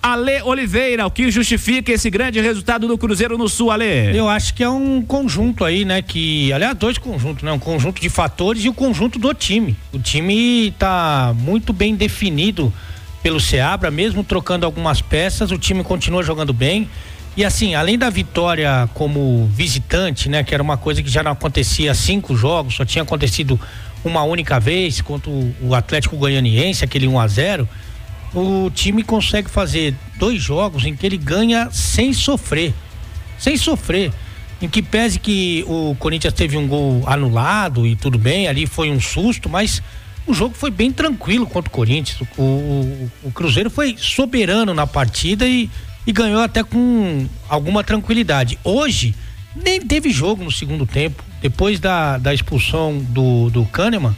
Ale Oliveira, o que justifica esse grande resultado do Cruzeiro no Sul, Ale? Eu acho que é um conjunto aí, né? Aliás, dois conjuntos, né? Um conjunto de fatores e o conjunto do time. O time tá muito bem definido pelo Seabra, mesmo trocando algumas peças, o time continua jogando bem. E assim, além da vitória como visitante, né? Que era uma coisa que já não acontecia há 5 jogos, só tinha acontecido uma única vez contra o Atlético Goianiense, aquele 1-0. O time consegue fazer 2 jogos em que ele ganha sem sofrer, em que pese que o Corinthians teve um gol anulado e tudo bem, ali foi um susto, mas o jogo foi bem tranquilo contra o Corinthians. O Cruzeiro foi soberano na partida e ganhou até com alguma tranquilidade. Hoje nem teve jogo no segundo tempo, depois da expulsão do Kahneman,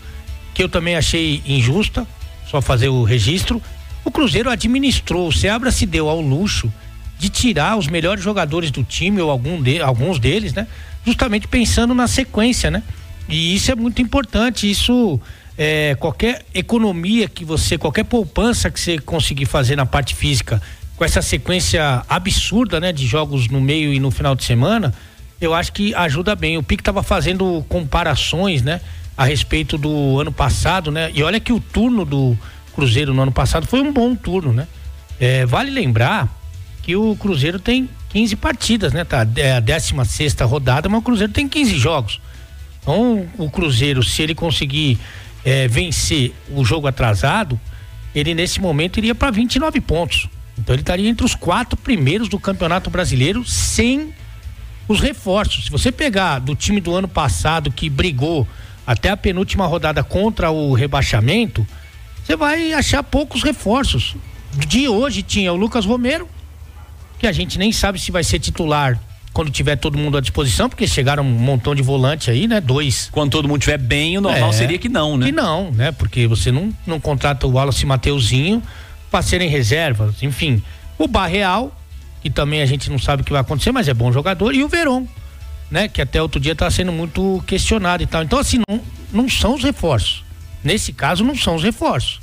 que eu também achei injusta, só fazer o registro. O Cruzeiro administrou, o Seabra se deu ao luxo de tirar os melhores jogadores do time, ou alguns deles, né? Justamente pensando na sequência, né? E isso é muito importante, isso qualquer economia qualquer poupança que você conseguir fazer na parte física, com essa sequência absurda, né? De jogos no meio e no final de semana, eu acho que ajuda bem. O Pique estava fazendo comparações, né? A respeito do ano passado, né? E olha que o turno do Cruzeiro no ano passado foi um bom turno, né? Vale lembrar que o Cruzeiro tem 15 partidas, né? Tá, a 16ª rodada, mas o Cruzeiro tem 15 jogos. Então, o Cruzeiro, se ele conseguir vencer o jogo atrasado, ele nesse momento iria para 29 pontos. Então ele estaria entre os 4 primeiros do Campeonato Brasileiro sem os reforços. Se você pegar do time do ano passado que brigou até a penúltima rodada contra o rebaixamento, você vai achar poucos reforços. De hoje tinha o Lucas Romero, que a gente nem sabe se vai ser titular quando tiver todo mundo à disposição, porque chegaram um montão de volante aí, né? 2. Quando todo mundo estiver bem, o normal seria que não, né? Que não, né? Porque você não contrata o Wallace Mateuzinho para serem reservas, enfim. O Barreal, que também a gente não sabe o que vai acontecer, mas é bom jogador, e o Veron, né? Que até outro dia está sendo muito questionado e tal. Então, assim, não são os reforços. Nesse caso, não são os reforços.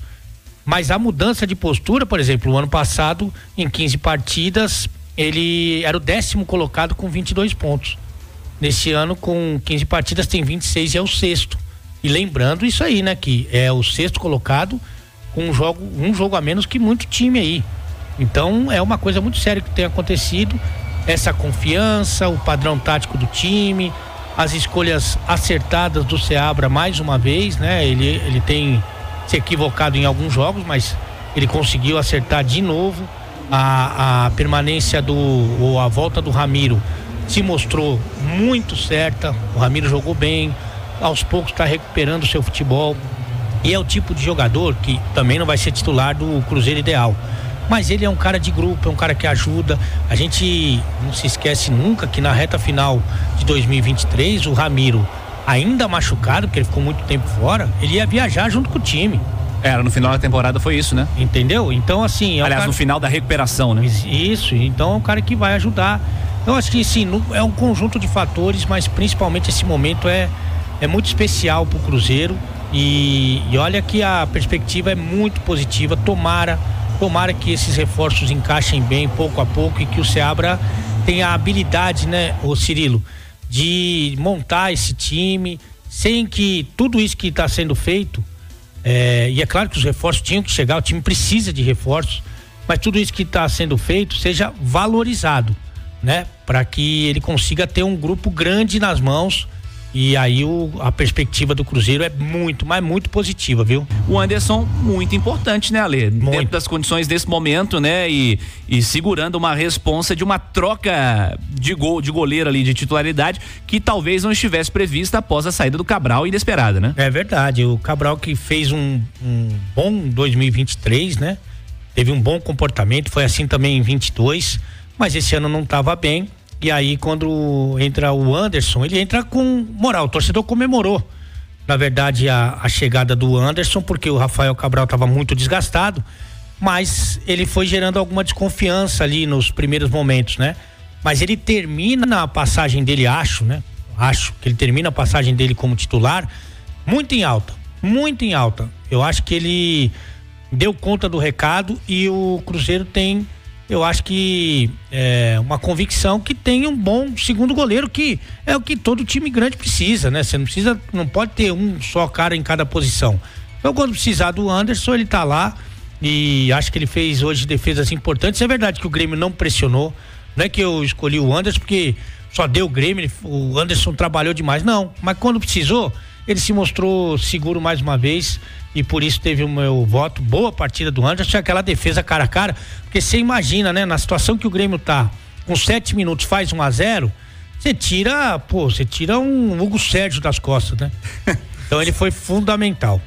Mas a mudança de postura, por exemplo, o ano passado, em 15 partidas, ele era o 10º colocado com 22 pontos. Nesse ano, com 15 partidas, tem 26 e é o 6º. E lembrando isso aí, né? Que é o 6º colocado com um jogo a menos que muito time aí. Então, é uma coisa muito séria que tem acontecido. Essa confiança, o padrão tático do time, as escolhas acertadas do Seabra mais uma vez, né? Ele tem se equivocado em alguns jogos, mas ele conseguiu acertar de novo. A permanência ou a volta do Ramiro se mostrou muito certa. O Ramiro jogou bem, aos poucos está recuperando o seu futebol, e é o tipo de jogador que também não vai ser titular do Cruzeiro ideal, mas ele é um cara de grupo, é um cara que ajuda. A gente não se esquece nunca que na reta final de 2023 o Ramiro, ainda machucado, porque ele ficou muito tempo fora, ele ia viajar junto com o time. Era, no final da temporada foi isso, né? Entendeu? Então, assim... Aliás, no final da recuperação, né? Isso, então é um cara que vai ajudar. Eu acho que, sim, é um conjunto de fatores, mas principalmente esse momento é muito especial pro Cruzeiro, e olha que a perspectiva é muito positiva. Tomara que esses reforços encaixem bem, pouco a pouco, e que o Seabra tenha a habilidade, né, ô Cirilo, de montar esse time, sem que tudo isso que está sendo feito, e é claro que os reforços tinham que chegar, o time precisa de reforços, mas tudo isso que está sendo feito seja valorizado, né? Para que ele consiga ter um grupo grande nas mãos. E aí a perspectiva do Cruzeiro é muito, mas muito positiva, viu? O Anderson, muito importante, né, Ale? Muito. Dentro das condições desse momento, né? E segurando uma responsa de uma troca de goleiro ali, de titularidade, que talvez não estivesse prevista após a saída do Cabral, inesperada, né? É verdade, o Cabral, que fez um bom 2023, né? Teve um bom comportamento, foi assim também em 22, mas esse ano não estava bem. E aí, quando entra o Anderson, ele entra com moral. O torcedor comemorou, na verdade, a chegada do Anderson, porque o Rafael Cabral estava muito desgastado, mas ele foi gerando alguma desconfiança ali nos primeiros momentos, né? Mas ele termina a passagem dele, acho que ele termina a passagem dele como titular muito em alta. Eu acho que ele deu conta do recado, e o Cruzeiro tem eu acho que é uma convicção que tem um bom segundo goleiro, que é o que todo time grande precisa, né? Você não pode ter um só cara em cada posição. Então, quando precisar do Anderson, ele tá lá, e acho que ele fez hoje defesas importantes. É verdade que o Grêmio não pressionou, não é que eu escolhi o Anderson porque só deu o Grêmio, o Anderson trabalhou demais, não, mas quando precisou, ele se mostrou seguro mais uma vez, e por isso teve o meu voto. Boa partida do Anderson, aquela defesa cara a cara, porque você imagina, né, na situação que o Grêmio tá, com 7 minutos faz 1-0, você tira um Hugo Sérgio das costas, né? Então ele foi fundamental.